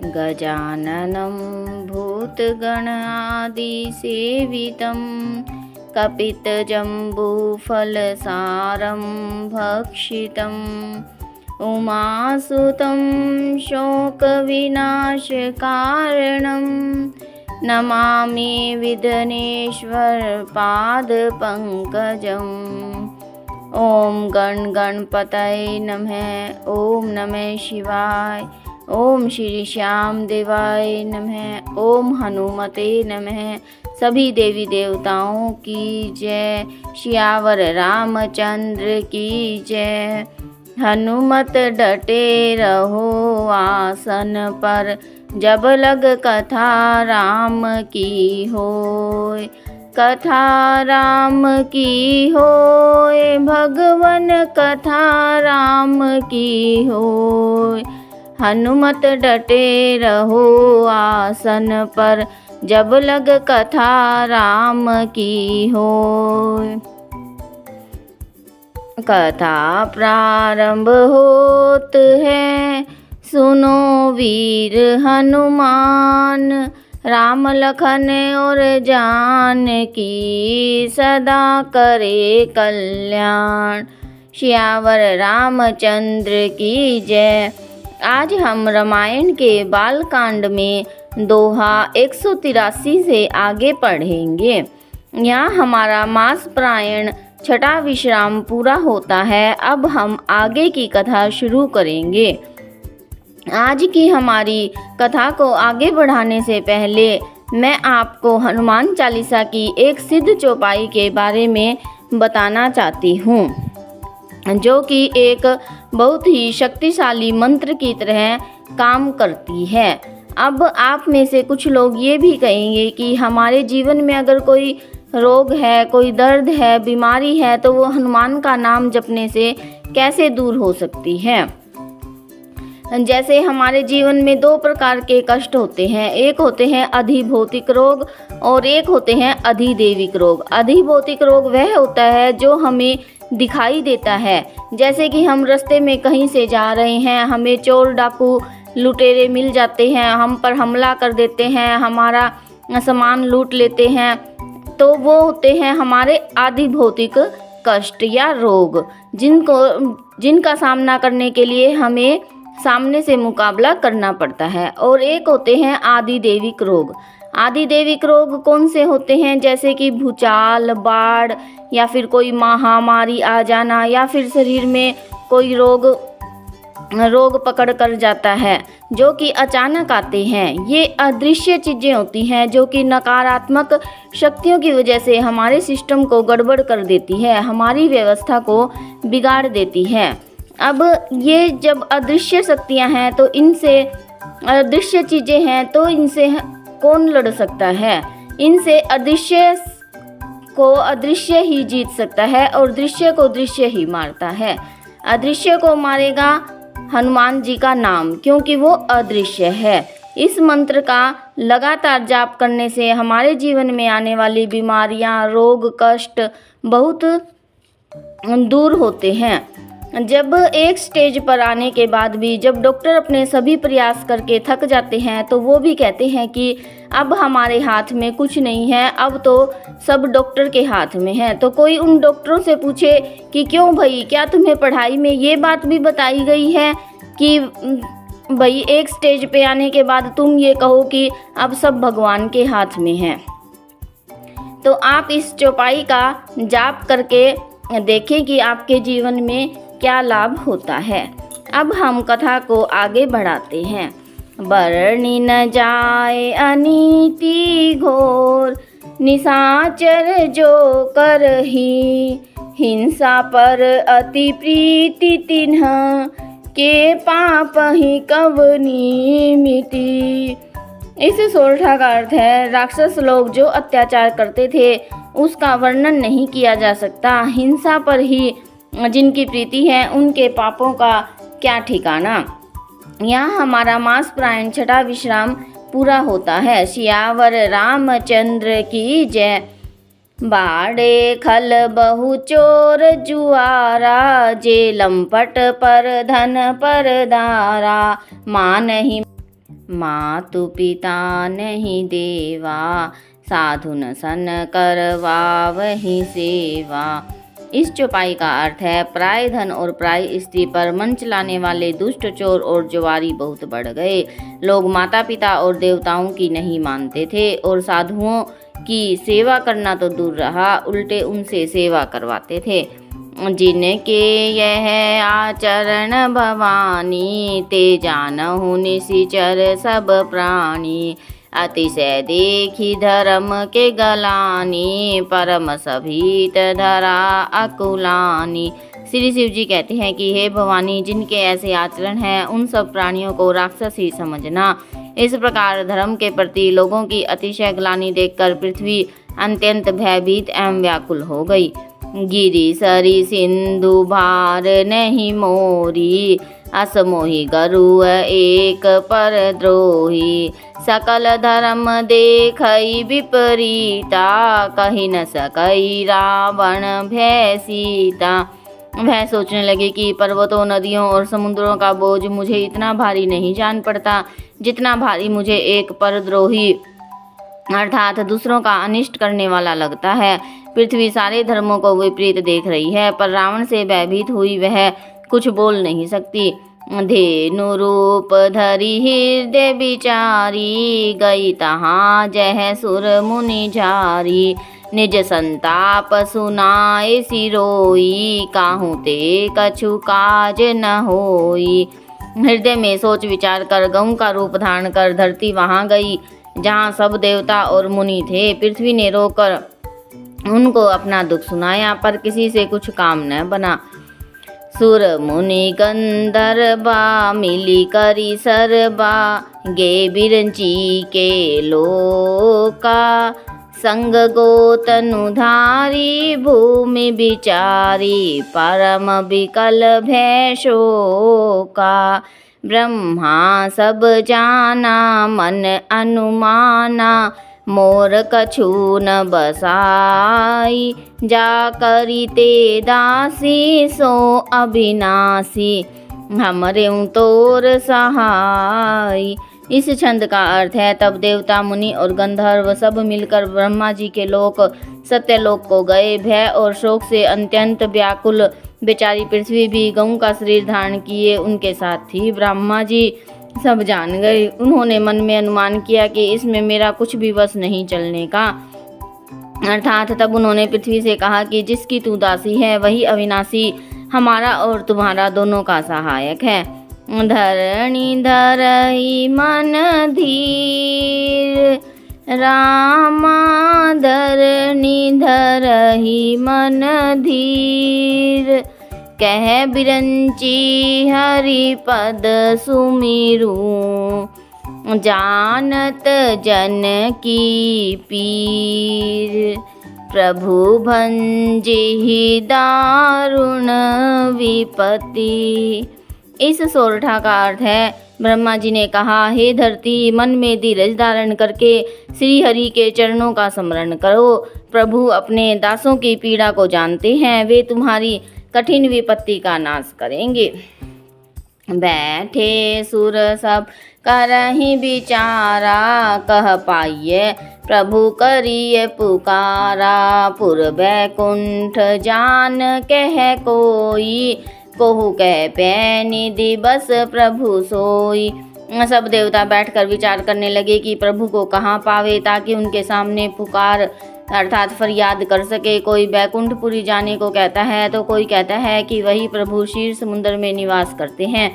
गजाननं भूतगणादिसेवितं कपितजम्बूफलसारं भक्षितम् उमासुतं शोकविनाशकारणं नमामि विघ्नेश्वरपादपङ्कजम्। ॐ गणपतये नमः। ॐ नमः शिवाय। ओम श्री श्याम देवाय नमः। ओम हनुमते नमः। सभी देवी देवताओं की जय। सियावर रामचंद्र की जय। हनुमत डटे रहो आसन पर, जब लग कथा राम की होय। कथा राम की होय, भगवन कथा राम की होय। हनुमत डटे रहो आसन पर, जब लग कथा राम की होय। कथा प्रारंभ होत है, सुनो वीर हनुमान। राम लखन और जानकी सदा करे कल्याण। सियावर रामचंद्र की जय। आज हम रामायण के बालकांड में दोहा 183 से आगे पढ़ेंगे। यहाँ हमारा मास प्रायण छठा विश्राम पूरा होता है। अब हम आगे की कथा शुरू करेंगे। आज की हमारी कथा को आगे बढ़ाने से पहले मैं आपको हनुमान चालीसा की एक सिद्ध चौपाई के बारे में बताना चाहती हूँ, जो कि एक बहुत ही शक्तिशाली मंत्र की तरह काम करती है। अब आप में से कुछ लोग ये भी कहेंगे कि हमारे जीवन में अगर कोई रोग है, कोई दर्द है, बीमारी है, तो वो हनुमान का नाम जपने से कैसे दूर हो सकती है। जैसे हमारे जीवन में दो प्रकार के कष्ट होते हैं। एक होते हैं अधिभौतिक रोग और एक होते हैं अधिदैविक रोग। अधिभौतिक रोग वह होता है जो हमें दिखाई देता है। जैसे कि हम रास्ते में कहीं से जा रहे हैं, हमें चोर डाकू लुटेरे मिल जाते हैं, हम पर हमला कर देते हैं, हमारा सामान लूट लेते हैं, तो वो होते हैं हमारे अधिभौतिक कष्ट या रोग, जिनका सामना करने के लिए हमें सामने से मुकाबला करना पड़ता है। और एक होते हैं अधिदैविक रोग। अधिदैविक रोग कौन से होते हैं? जैसे कि भूचाल, बाढ़, या फिर कोई महामारी आ जाना, या फिर शरीर में कोई रोग पकड़ कर जाता है, जो कि अचानक आते हैं। ये अदृश्य चीज़ें होती हैं जो कि नकारात्मक शक्तियों की वजह से हमारे सिस्टम को गड़बड़ कर देती है, हमारी व्यवस्था को बिगाड़ देती है। अब ये जब अदृश्य शक्तियां हैं, तो इनसे अदृश्य चीज़ें हैं, तो इनसे कौन लड़ सकता है? इनसे अदृश्य को अदृश्य ही जीत सकता है और दृश्य को दृश्य ही मारता है। अदृश्य को मारेगा हनुमान जी का नाम, क्योंकि वो अदृश्य है। इस मंत्र का लगातार जाप करने से हमारे जीवन में आने वाली बीमारियां, रोग, कष्ट बहुत दूर होते हैं। जब एक स्टेज पर आने के बाद भी जब डॉक्टर अपने सभी प्रयास करके थक जाते हैं, तो वो भी कहते हैं कि अब हमारे हाथ में कुछ नहीं है, अब तो सब डॉक्टर के हाथ में है। तो कोई उन डॉक्टरों से पूछे कि क्यों भाई, क्या तुम्हें पढ़ाई में ये बात भी बताई गई है कि भाई एक स्टेज पे आने के बाद तुम ये कहो कि अब सब भगवान के हाथ में है? तो आप इस चौपाई का जाप करके देखें कि आपके जीवन में क्या लाभ होता है। अब हम कथा को आगे बढ़ाते हैं। बरनी न जाए अनीति घोर, निशाचर जो करही। हिंसा पर अति प्रीति तिन्ह, के पाप ही कवनी मिटी। इस सोरठा का अर्थ है राक्षस लोग जो अत्याचार करते थे उसका वर्णन नहीं किया जा सकता। हिंसा पर ही जिनकी प्रीति है उनके पापों का क्या ठिकाना। यहाँ हमारा मास प्रायण छठा विश्राम पूरा होता है। सियावर रामचंद्र की जय। बाड़े खल बहु चोर जुआरा, जे लंपट पर धन पर दारा। मातु पिता नहीं देवा, साधु न सन करवावहि सेवा। इस चौपाई का अर्थ है, पराय धन और पराई स्त्री पर मन चलाने वाले दुष्ट चोर और जुआरी बहुत बढ़ गए। लोग माता पिता और देवताओं की नहीं मानते थे और साधुओं की सेवा करना तो दूर रहा, उल्टे उनसे सेवा करवाते थे। जिनके यह आचरण भवानी, ते जानहु निशिचर सब प्राणी। अतिशय देखी धर्म के गलानी, परम सभीत धरा अकुलानी। श्री शिव जी कहते हैं कि हे भवानी, जिनके ऐसे आचरण हैं उन सब प्राणियों को राक्षस ही समझना। इस प्रकार धर्म के प्रति लोगों की अतिशय ग्लानि देखकर पृथ्वी अत्यंत भयभीत एवं व्याकुल हो गई। गिरि सरी सिंधु भार नहीं मोरी, असमोहि गरु एक पर द्रोही। सकल धर्म देखई विपरीता, कही न सकई रावण भय सीता। वह सोचने लगे कि पर्वतों, नदियों और समुद्रों का बोझ मुझे इतना भारी नहीं जान पड़ता जितना भारी मुझे एक परद्रोही अर्थात दूसरों का अनिष्ट करने वाला लगता है। पृथ्वी सारे धर्मों को विपरीत देख रही है, पर रावण से भयभीत हुई वह कुछ बोल नहीं सकती। धेनु रूप धरी हृदय बिचारी, गई तहाँ जह सुर मुनि झारी। निज संताप सुनाए सिरोई, काहू ते कछु काज न होई। हृदय में सोच विचार कर गऊ का रूप धारण कर धरती वहां गई जहाँ सब देवता और मुनि थे। पृथ्वी ने रोकर उनको अपना दुख सुनाया, पर किसी से कुछ काम न बना। सुर मुनि गंधर्वा मिली करी सरबा, गे बिरंची के लोका। संग गोतनुधारी भूमि बिचारी, परम विकल भय शोका। ब्रह्मा सब जाना मन अनुमाना, मोर कछु न बसाई। जा करी ते दासी सो अविनाशी, हमरे तोर सहाय। इस छंद का अर्थ है, तब देवता मुनि और गंधर्व सब मिलकर ब्रह्मा जी के लोक सत्यलोक को गए। भय और शोक से अत्यंत व्याकुल बेचारी पृथ्वी भी गऊ का शरीर धारण किए उनके साथ थी। ब्रह्मा जी सब जान गए। उन्होंने मन में अनुमान किया कि इसमें मेरा कुछ भी वश नहीं चलने का। अर्थात तब उन्होंने पृथ्वी से कहा कि जिसकी तू दासी है वही अविनाशी हमारा और तुम्हारा दोनों का सहायक है। धरणी धरई मन धीर, रामा धरणी धरही मन धीर। कह बिरंची हरि पद सुमिरू, जानत जन की पीर। प्रभु भंजिहि दारुण विपत्ति। इस सोरठा का अर्थ है, ब्रह्मा जी ने कहा, हे धरती, मन में धीरज धारण करके श्री हरि के चरणों का स्मरण करो। प्रभु अपने दासों की पीड़ा को जानते हैं, वे तुम्हारी कठिन विपत्ति का नाश करेंगे। बैठे सुर सब करहि विचारा, कह पाइये प्रभु करिए पुकारा। पुर बैकुंठ जान कह कोई, कोहु कह पैनी दिवस प्रभु सोई। सब देवता बैठकर विचार करने लगे कि प्रभु को कहाँ पावे ताकि उनके सामने पुकार अर्थात फरियाद कर सके। कोई बैकुंठपुरी जाने को कहता है तो कोई कहता है कि वही प्रभु क्षीर समुद्र में निवास करते हैं।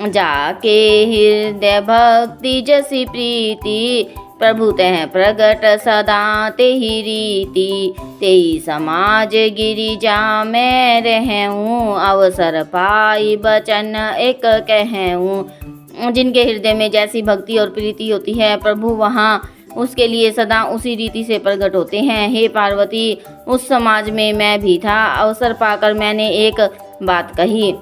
जाके हृदय भक्ति जसी प्रीति, प्रभु तह प्रगट सदा तेहि रीति। तेहि समाज गिरिजा मैं रहूँ, अवसर पाई बचन एक कहूँ। जिनके हृदय में जैसी भक्ति और प्रीति होती है, प्रभु वहाँ उसके लिए सदा उसी रीति से प्रकट होते हैं। हे पार्वती, उस समाज में मैं भी था। अवसर पाकर मैंने एक बात कही।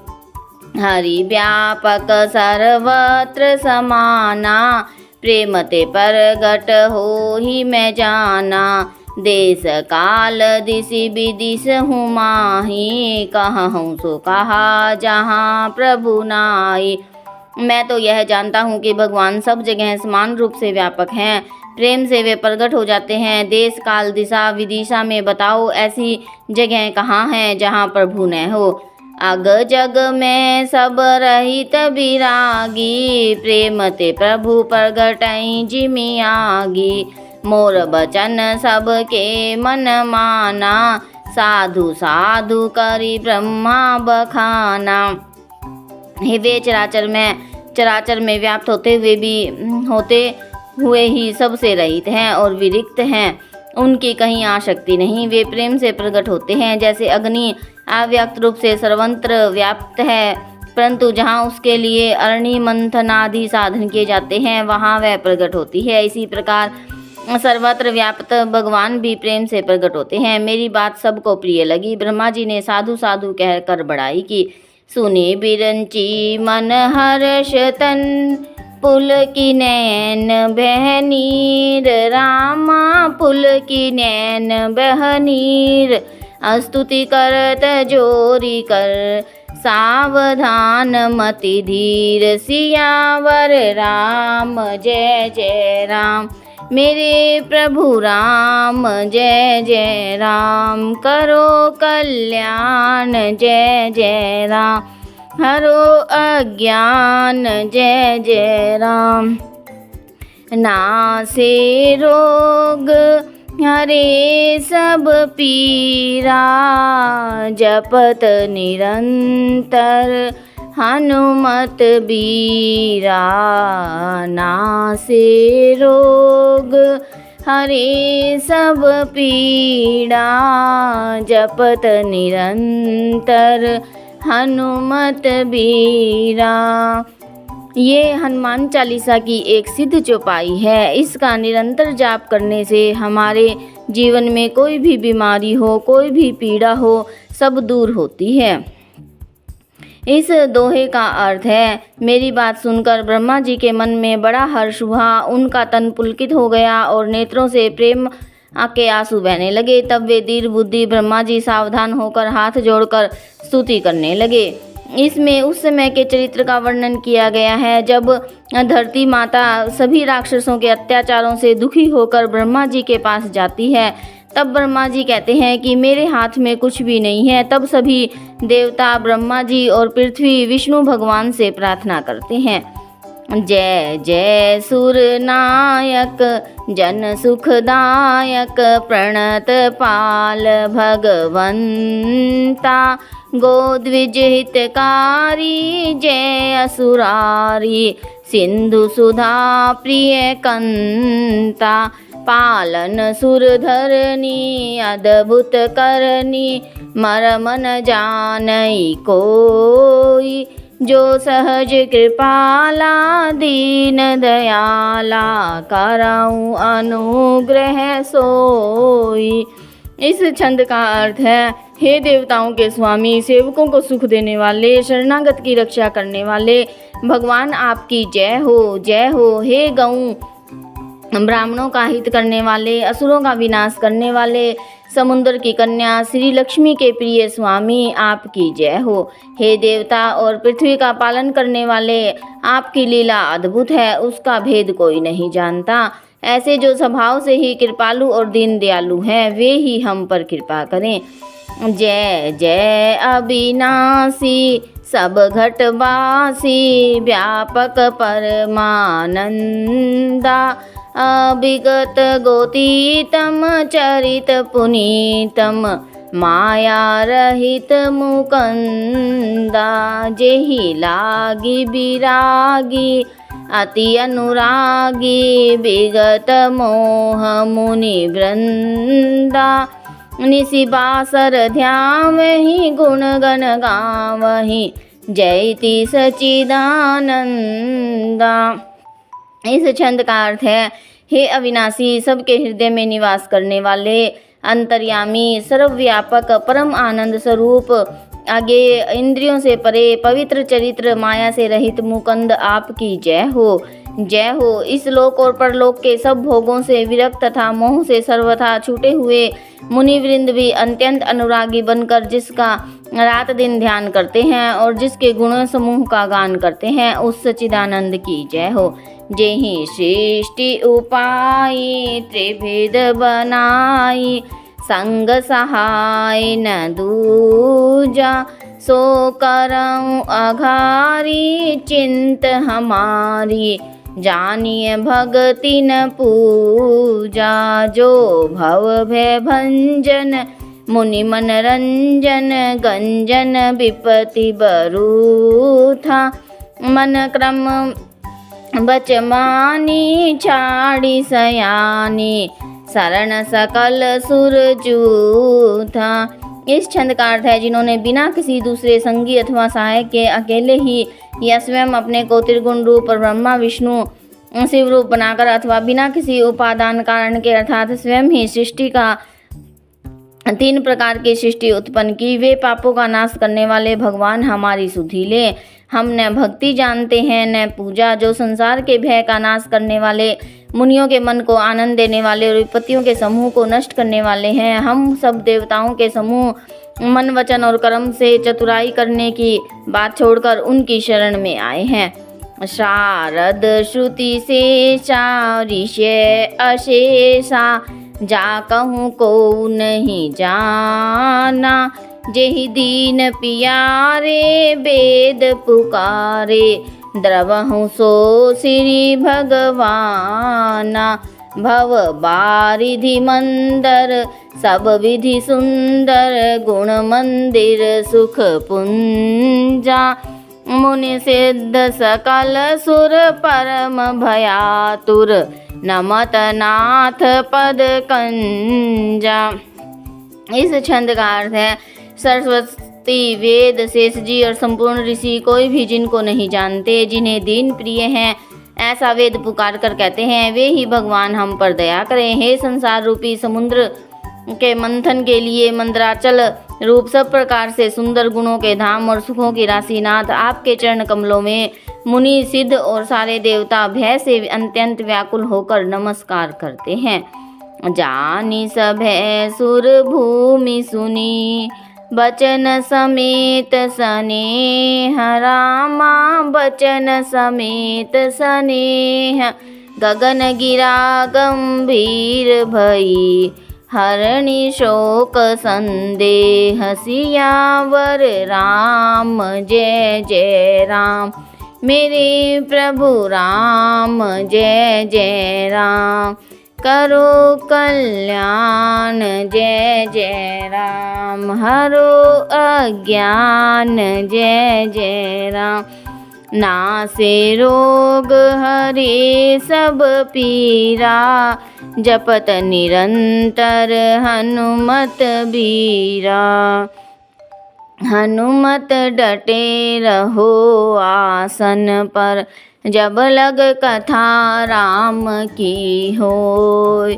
हरि व्यापक सर्वत्र समाना, प्रेम ते प्रगट हो ही मैं जाना। देश काल दिशि विदिश हूँ माही, कहूँ सो कहा जहाँ प्रभु नाई। मैं तो यह जानता हूँ कि भगवान सब जगह समान रूप से व्यापक हैं। प्रेम से वे प्रकट हो जाते हैं। देश काल दिशा विदिशा में बताओ ऐसी जगह कहाँ हैं जहाँ प्रभु न हो। अग जग में सब रहित बिरागी, प्रेम ते प्रभु प्रगटई जिमि आगी। मोर बचन सबके मन माना, साधु साधु करी ब्रह्मा बखाना। हे वे चराचर में व्याप्त होते हुए ही सबसे रहित हैं और विरिक्त हैं। उनकी कहीं आसक्ति नहीं। वे प्रेम से प्रकट होते हैं। जैसे अग्नि अव्यक्त रूप से सर्वत्र व्याप्त है, परंतु जहाँ उसके लिए अरणि मंथन आदि साधन किए जाते हैं वहाँ वह प्रकट होती है। इसी प्रकार सर्वत्र व्याप्त भगवान भी प्रेम से प्रकट होते हैं। मेरी बात सबको प्रिय लगी। ब्रह्मा जी ने साधु साधु कहकर बड़ाई की। सुने बिरंची मन हर्ष तन, पुल की नैन बहनीर। रामा पुल की नैन बहनीर, स्तुति करत जोरी कर, सावधान मति धीर। सियावर राम जय जय राम, मेरे प्रभु राम जय जय राम। करो कल्याण जय जय राम, हरो अज्ञान जय जय राम। नासे रोग हरे सब पीरा, जपत निरंतर हनुमत बीरा। नासे रोग हरे सब पीड़ा, जपत निरंतर हनुमत बीरा। ये हनुमान चालीसा की एक सिद्ध चौपाई है। इसका निरंतर जाप करने से हमारे जीवन में कोई भी बीमारी हो, कोई भी पीड़ा हो, सब दूर होती है। इस दोहे का अर्थ है, मेरी बात सुनकर ब्रह्मा जी के मन में बड़ा हर्ष हुआ। उनका तन पुलकित हो गया और नेत्रों से प्रेम के आंसू बहने लगे। तब वे दीर्घ बुद्धि ब्रह्मा जी सावधान होकर हाथ जोड़कर स्तुति करने लगे। इसमें उस समय के चरित्र का वर्णन किया गया है जब धरती माता सभी राक्षसों के अत्याचारों से दुखी होकर ब्रह्मा जी के पास जाती है। तब ब्रह्मा जी कहते हैं कि मेरे हाथ में कुछ भी नहीं है। तब सभी देवता ब्रह्मा जी और पृथ्वी विष्णु भगवान से प्रार्थना करते हैं। जय जय सुर नायक जन सुखदायक, प्रणत पाल भगवंता। गोद्विज हितकारी जय असुरारी, सिंधु सुधा प्रिय कंता। पालन सुरधरनी अद्भुत करनी, मरम न जानई कोई। जो सहज कृपाला दीन दयाला, कराऊं अनुग्रह सोई। इस छंद का अर्थ है, हे देवताओं के स्वामी, सेवकों को सुख देने वाले, शरणागत की रक्षा करने वाले भगवान आपकी जय हो, जय हो। हे गऊ ब्राह्मणों का हित करने वाले, असुरों का विनाश करने वाले, समुद्र की कन्या श्री लक्ष्मी के प्रिय स्वामी आपकी जय हो। हे देवता और पृथ्वी का पालन करने वाले, आपकी लीला अद्भुत है, उसका भेद कोई नहीं जानता। ऐसे जो स्वभाव से ही कृपालु और दीन दयालु हैं, वे ही हम पर कृपा करें। जय जय अविनाशी सब घटवासी, व्यापक परमानंदा। अभिगत गोतीतम चरित पुनीतम, माया रहित मुकंदा। जेहि लागी विरागी अति अनुरागी, विगत मोह मुनि वृंदा। निसि बासर ध्यावहि गुण गण गावहि, जयति सचिदानंदा। इस छंद का अर्थ है, हे अविनाशी, सबके हृदय में निवास करने वाले, अंतर्यामी, सर्वव्यापक, परम आनंद स्वरूप, आगे इंद्रियों से परे, पवित्र चरित्र, माया से रहित मुकुंद आपकी जय हो। जय हो। इस लोक और परलोक के सब भोगों से विरक्त तथा मोह से सर्वथा छूटे हुए मुनिवृंद भी अत्यंत अनुरागी बनकर जिसका रात दिन ध्यान करते हैं और जिसके गुण समूह का गान करते हैं, उस सच्चिदानंद की जय हो। जेहि सृष्टि उपाई त्रिभेद बनाई, संग सहाय न दूजा, सो करऊं अघारी चिंत हमारी, जानिए भगति न पूजा। जो भव भय भंजन मुनि मनरंजन, गंजन विपति बरूथा, मन क्रम बचमानी छाड़ी सयानी, शरण सकल सुर जूथा। इस छंद का अर्थ है जिन्होंने बिना किसी दूसरे संगी अथवा सहायक के अकेले ही या स्वयं अपने को त्रिगुण रूप और ब्रह्मा विष्णु शिव रूप बनाकर अथवा बिना किसी उपादान कारण के अर्थात स्वयं ही सृष्टि का 3 प्रकार की सृष्टि उत्पन्न की, वे पापों का नाश करने वाले भगवान हमारी सुधि ले। हम न भक्ति जानते हैं न पूजा, जो संसार के भय का नाश करने वाले, मुनियों के मन को आनंद देने वाले और विपत्तियों के समूह को नष्ट करने वाले हैं। हम सब देवताओं के समूह मन वचन और कर्म से चतुराई करने की बात छोड़कर उनकी शरण में आए हैं। शारद श्रुति शेषा ऋषय अशेषा, जा कहूँ को नहीं जाना, जेहि दीन पियारे वेद पुकारे, द्रवहु सो श्री भगवाना। भव बारिधि मंदर सब विधि सुंदर, गुण मंदिर सुख पुंजा, मुनि सिद्ध सकल सुर परम भयातुर, नमत नाथ पद कंजा। इस छंद का अर्थ है सरस्वती वेद शेष जी और संपूर्ण ऋषि कोई भी जिनको नहीं जानते, जिन्हें दीन प्रिय हैं, ऐसा वेद पुकार कर कहते हैं, वे ही भगवान हम पर दया करें। हे संसार रूपी समुद्र के मंथन के लिए मंदराचल रूप सब प्रकार से सुंदर गुणों के धाम और सुखों की राशि नाथ, आपके चरण कमलों में मुनि सिद्ध और सारे देवता भय से अत्यंत व्याकुल होकर नमस्कार करते हैं। जानी सभय सुर भूमि सुनी, बचन समेत स्नेह रामा, बचन समेत स्नेह, गगन गिरा गंभीर भई, हरणी शोक संदेह, सियावर राम जय जय राम, मेरे प्रभु राम जय जय राम, करो कल्याण जय जय राम, हरो अज्ञान जय जय राम, नासे रोग हरे सब पीरा, जपत निरंतर हनुमत बीरा, हनुमत डटे रहो आसन पर, जब लग कथा राम की होय,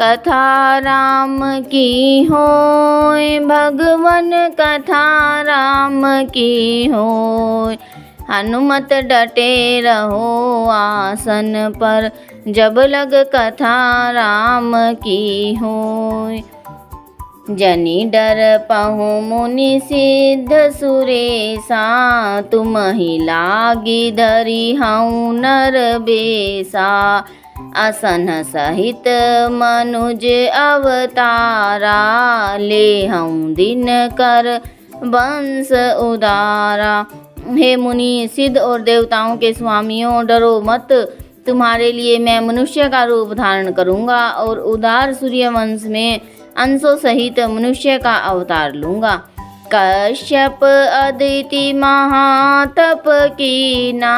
कथा राम की होय, भगवन कथा राम की होय, हनुमत डटे रहो आसन पर, जब लग कथा राम की होय। जनि डर पहु मुनि सिद्ध सुरेशा, तुम ही लागी धरी हऊँ नर बेसा, असन सहित मनुज अवतारा, ले हऊँ दिन कर वंश उदारा। हे मुनि सिद्ध और देवताओं के स्वामियों, डरो मत, तुम्हारे लिए मैं मनुष्य का रूप धारण करूँगा और उदार सूर्य वंश में अंशों सहित मनुष्य का अवतार लूँगा। कश्यप अदिति महातप कीना,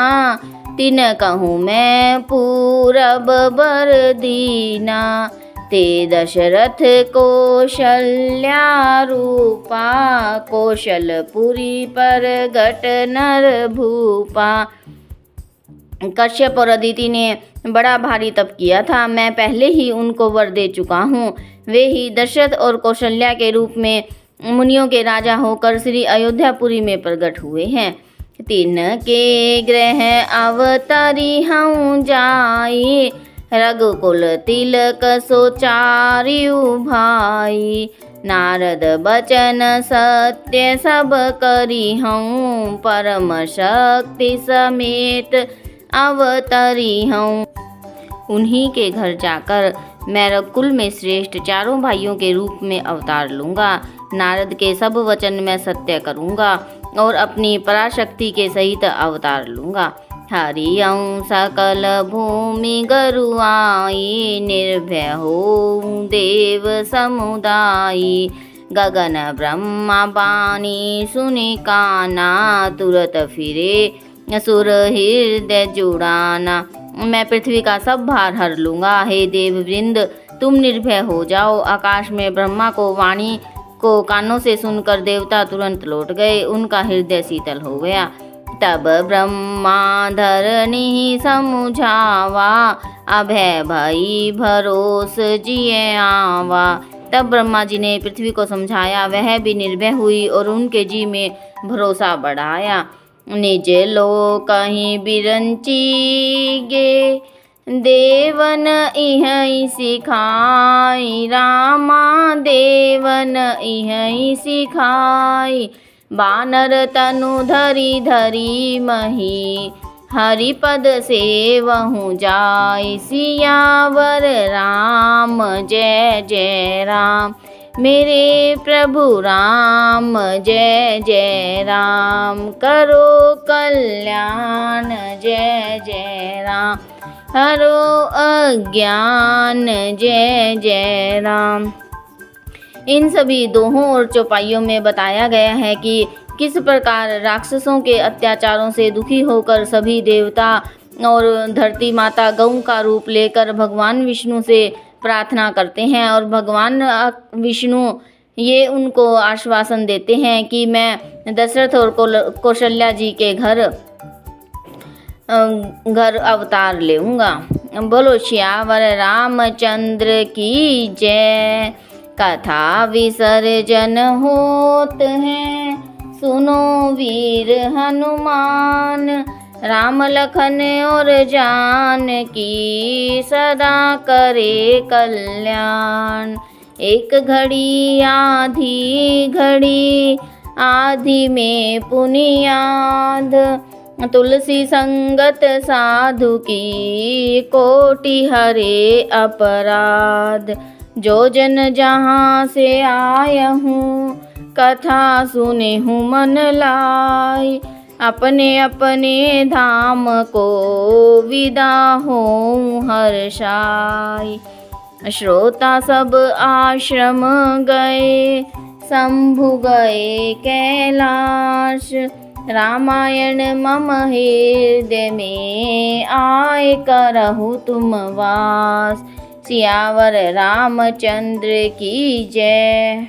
तिन कहूँ मैं पूरब बर दीना, ते दशरथ कौशल्या रूपा, कौशलपुरी पर घट नर भूपा। कश्यप और अदिति ने बड़ा भारी तप किया था, मैं पहले ही उनको वर दे चुका हूँ। वे ही दशरथ और कौशल्या के रूप में मुनियों के राजा होकर श्री अयोध्यापुरी में प्रकट हुए हैं। तिनके गृह अवतरी हूँ जाई, रघुकुल तिलक सोचार्यु भाई। नारद बचन सत्य सब करी हूँ, परम शक्ति समेत अवतरी हूँ। उन्हीं के घर जाकर मैं रघुकुल में श्रेष्ठ चारों भाइयों के रूप में अवतार लूँगा। नारद के सब वचन मैं सत्य करूँगा और अपनी पराशक्ति के सहित अवतार लूँगा। हरियं सकल भूमि गरुआई, निर्भय हो देव समुदायी। गगन ब्रह्मा बानी सुनि काना, तुरत फिरे असुर हृदय जुड़ाना। मैं पृथ्वी का सब भार हर लूँगा। हे देववृंद, तुम निर्भय हो जाओ। आकाश में ब्रह्मा को वाणी को कानों से सुनकर देवता तुरंत लौट गए, उनका हृदय शीतल हो गया। तब ब्रह्मा धरनी समुझावा, अभय भई भरोस जिये आवा। तब ब्रह्मा जी ने पृथ्वी को समझाया, वह भी निर्भय हुई और उनके जी में भरोसा बढ़ाया। निज लो कहीं बिरंची गे, देवन इहई सिखाई। रामा देवन इहई सिखाई, बानर तनु धरी धरी मही। हरिपद सेवहु जाय, सियावर राम जय जय राम। मेरे प्रभु राम जय जय राम, करो कल्याण जय जय राम। हरो अज्ञान जय जय राम। इन सभी दोहों और चौपाइयों में बताया गया है कि किस प्रकार राक्षसों के अत्याचारों से दुखी होकर सभी देवता और धरती माता गौ का रूप लेकर भगवान विष्णु से प्रार्थना करते हैं और भगवान विष्णु ये उनको आश्वासन देते हैं कि मैं दशरथ और कौशल्या जी के घर अवतार लेऊंगा। बोलो श्यावर रामचंद्र की जय। कथा विसर्जन होत है, सुनो वीर हनुमान। राम लखन और जानकी, सदा करे कल्याण। एक घड़ी आधी घड़ी, आधी में पुनियाद। तुलसी संगत साधु की, कोटि हरे अपराध। जो जन जहाँ से आया हूँ, कथा सुने हूँ मन लाई। अपने अपने धाम को विदा हों हर्षाई। श्रोता सब आश्रम गए, शंभु गए कैलाश। रामायण मम हृदय में, आए करहु तुम वास। सियावर रामचंद्र की जय।